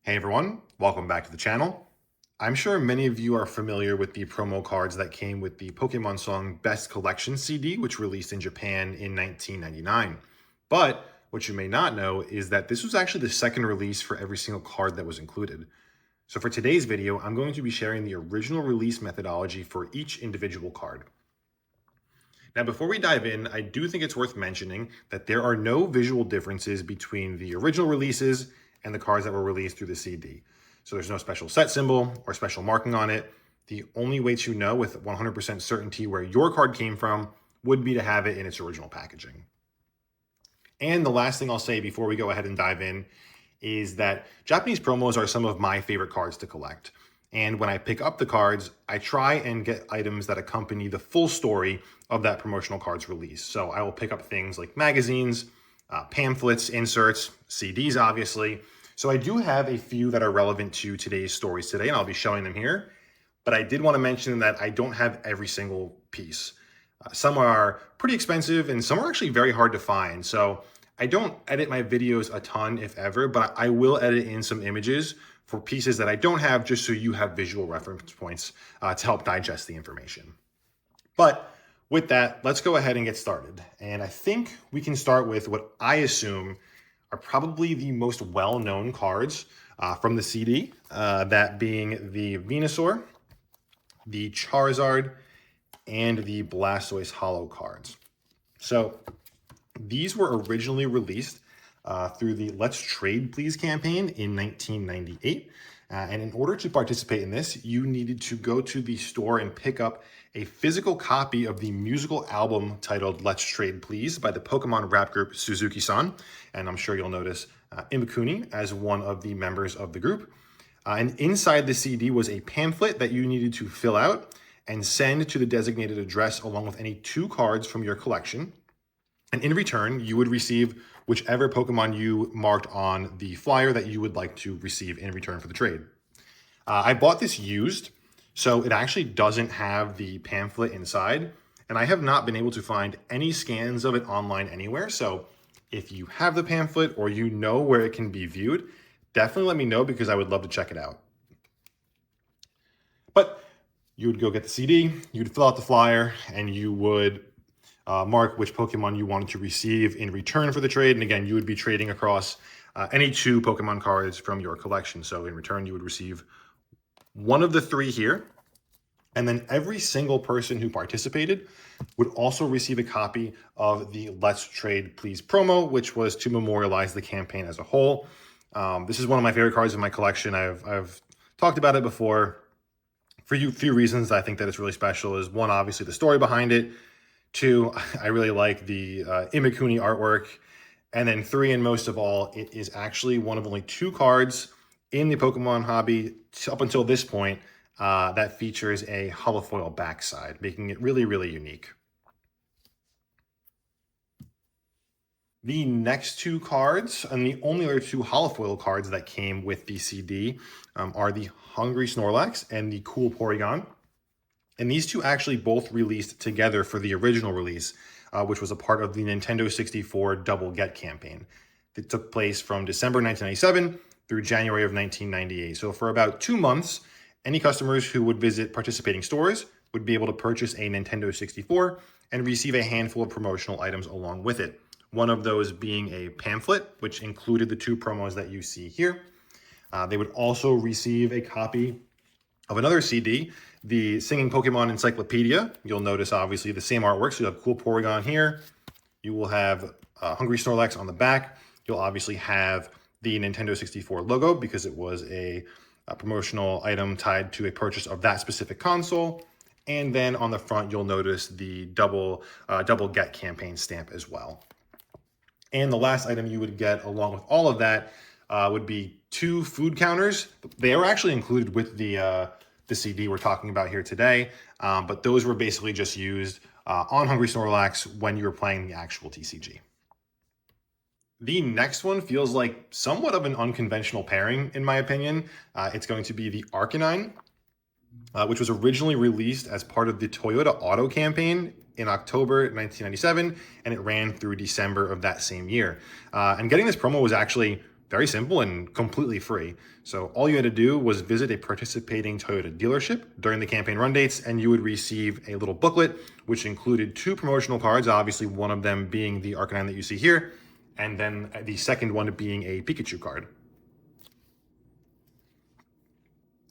Hey everyone, welcome back to the channel. I'm sure many of you are familiar with the promo cards that came with the Pokemon Song Best Collection CD, which released in Japan in 1999. But what you may not know is that this was actually the second release for every single card that was included. So for today's video, I'm going to be sharing the original release methodology for each individual card. Now, before we dive in, I do think it's worth mentioning that there are no visual differences between the original releases and the cards that were released through the CD. So there's no special set symbol or special marking on it. The only way to know with 100% certainty where your card came from would be to have it in its original packaging. And the last thing I'll say before we go ahead and dive in is that Japanese promos are some of my favorite cards to collect. And when I pick up the cards, I try and get items that accompany the full story of that promotional card's release. So I will pick up things like magazines, pamphlets, inserts, CDs, obviously. So I do have a few that are relevant to today's stories today, and I'll be showing them here. But I did want to mention that I don't have every single piece. Some are pretty expensive and some are actually very hard to find. So I don't edit my videos a ton, if ever, but I will edit in some images for pieces that I don't have, just so you have visual reference points to help digest the information. But with that, let's go ahead and get started. And I think we can start with what I assume are probably the most well-known cards from the CD, that being the Venusaur, the Charizard, and the Blastoise holo cards. So these were originally released through the Let's Trade Please campaign in 1998. And in order to participate in this, you needed to go to the store and pick up a physical copy of the musical album titled Let's Trade Please by the Pokemon rap group Suzuki-san. And I'm sure you'll notice Imikuni as one of the members of the group. And inside the CD was a pamphlet that you needed to fill out and send to the designated address along with any 2 cards from your collection. And in return, you would receive whichever Pokemon you marked on the flyer that you would like to receive in return for the trade. I bought this used, so it actually doesn't have the pamphlet inside, and I have not been able to find any scans of it online anywhere. So if you have the pamphlet or you know where it can be viewed, definitely let me know because I would love to check it out. But you would go get the CD, you'd fill out the flyer, and you would mark which Pokemon you wanted to receive in return for the trade. And again, you would be trading across any 2 Pokemon cards from your collection. So in return, you would receive one of the 3 here. And then every single person who participated would also receive a copy of the Let's Trade Please promo, which was to memorialize the campaign as a whole. This is one of my favorite cards in my collection. I've talked about it before for a few reasons. I think that it's really special. Is one, obviously the story behind it. 2, I really like the Imikuni artwork. And then 3, and most of all, it is actually one of only 2 cards in the Pokemon hobby up until this point that features a holofoil backside, making it really, really unique. The next 2 cards, and the only other 2 holofoil cards that came with the CD, are the Hungry Snorlax and the Cool Porygon. And these 2 actually both released together for the original release, which was a part of the Nintendo 64 Double Get campaign. It took place from December 1997 through January of 1998. So for about 2 months, any customers who would visit participating stores would be able to purchase a Nintendo 64 and receive a handful of promotional items along with it. One of those being a pamphlet, which included the 2 promos that you see here. They would also receive a copy of another CD, the Singing Pokemon Encyclopedia. You'll notice obviously the same artwork. So you have Cool Porygon here. You will have Hungry Snorlax on the back. You'll obviously have the Nintendo 64 logo because it was a promotional item tied to a purchase of that specific console. And then on the front, you'll notice the Double Get campaign stamp as well. And the last item you would get along with all of that would be 2 food counters. They are actually included with the CD we're talking about here today, but those were basically just used on Hungry Snorlax when you were playing the actual TCG. The next one feels like somewhat of an unconventional pairing, in my opinion. It's going to be the Arcanine, which was originally released as part of the Toyota Auto campaign in October 1997, and it ran through December of that same year. And getting this promo was actually Very simple and completely free. So all you had to do was visit a participating Toyota dealership during the campaign run dates, and you would receive a little booklet, which included 2 promotional cards, obviously one of them being the Arcanine that you see here, and then the second one being a Pikachu card.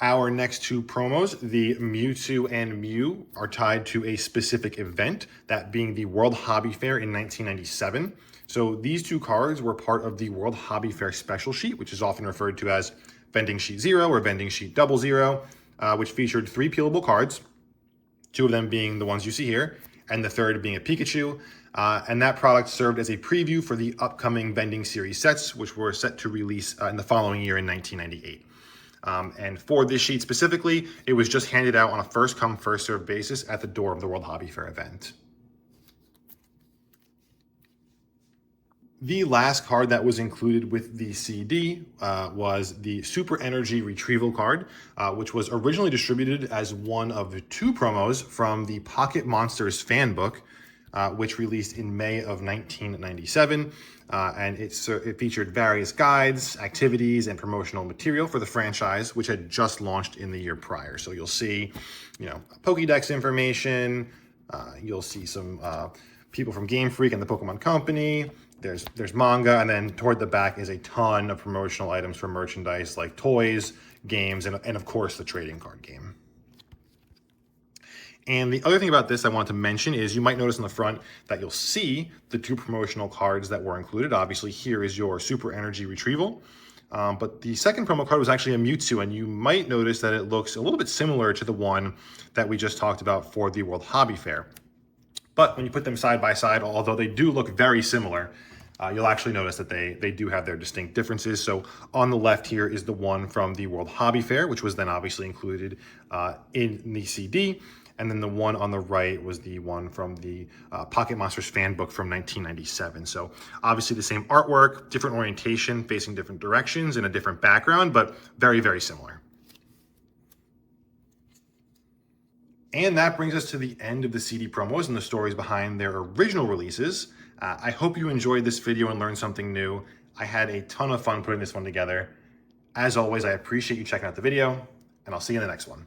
Our next 2 promos, the Mewtwo and Mew, are tied to a specific event, that being the World Hobby Fair in 1997. So these 2 cards were part of the World Hobby Fair special sheet, which is often referred to as Vending Sheet 0 or Vending Sheet 00, which featured 3 peelable cards, 2 of them being the ones you see here, and the third being a Pikachu. And that product served as a preview for the upcoming Vending Series sets, which were set to release in the following year in 1998. And for this sheet specifically, it was just handed out on a first come, first served basis at the door of the World Hobby Fair event. The last card that was included with the CD was the Super Energy Retrieval card, which was originally distributed as one of 2 promos from the Pocket Monsters fan book, which released in May of 1997. And it featured various guides, activities, and promotional material for the franchise, which had just launched in the year prior. So you'll see, Pokédex information. You'll see some people from Game Freak and the Pokemon Company. There's manga, and then toward the back is a ton of promotional items for merchandise like toys, games, and of course the trading card game. And the other thing about this I want to mention is you might notice on the front that you'll see the 2 promotional cards that were included. Obviously, here is your Super Energy Retrieval. But the second promo card was actually a Mewtwo, and you might notice that it looks a little bit similar to the one that we just talked about for the World Hobby Fair. But when you put them side by side, although they do look very similar, you'll actually notice that they do have their distinct differences. So on the left here is the one from the World Hobby Fair, which was then obviously included in the CD. And then the one on the right was the one from the Pocket Monsters fan book from 1997. So obviously the same artwork, different orientation, facing different directions, and a different background, but very, very similar. And that brings us to the end of the CD promos and the stories behind their original releases. I hope you enjoyed this video and learned something new. I had a ton of fun putting this one together. As always, I appreciate you checking out the video, and I'll see you in the next one.